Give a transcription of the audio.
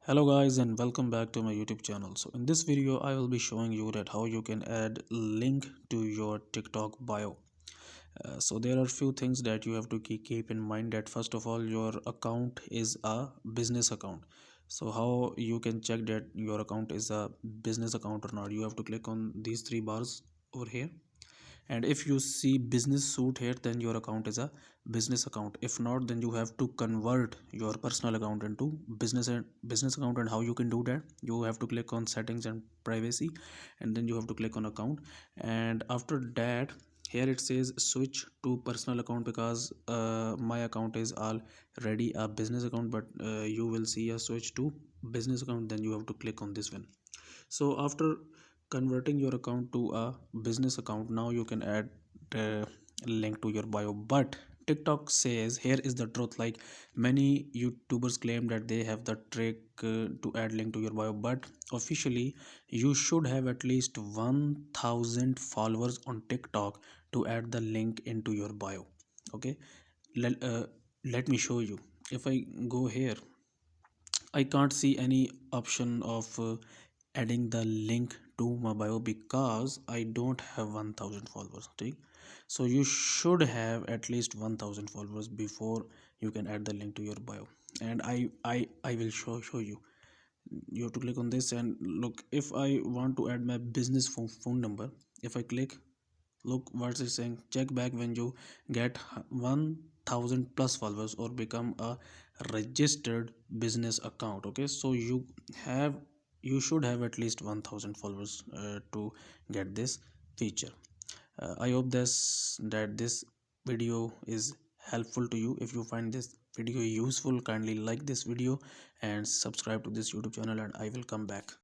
Hello guys and welcome back to my YouTube channel. So in this video I will be showing you that how you can add link to your TikTok bio. So there are few things that you have to keep in mind. That first of all, your account is a business account. So how you can check that your account is a business account or not? You have to click on these three bars over here, and if you see business suit here, then your account is a business account. If not, then you have to convert your personal account into business account. And how you can do that? You have to click on settings and privacy, and then you have to click on account. And after that, here it says switch to personal account, because my account is already a business account, but you will see a switch to business account. Then you have to click on this one. So after converting your account to a business account, now you can add a link to your bio. But TikTok says, here is the truth, like many YouTubers claim that they have the trick to add link to your bio, but officially you should have at least 1000 followers on TikTok to add the link into your bio. Okay, let me show you. If I go here, I can't see any option of adding the link to my bio because I don't have 1000 followers. Okay? So you should have at least 1000 followers before you can add the link to your bio. And I will show you. You have to click on this and look. If I want to add my business phone number, if I click, look what's it saying: check back when you get 1000 plus followers or become a registered business account. Okay, so have you should have at least 1000 followers to get this feature. I hope this video is helpful to you. If you find this video useful, kindly like this video and subscribe to this YouTube channel, and I will come back.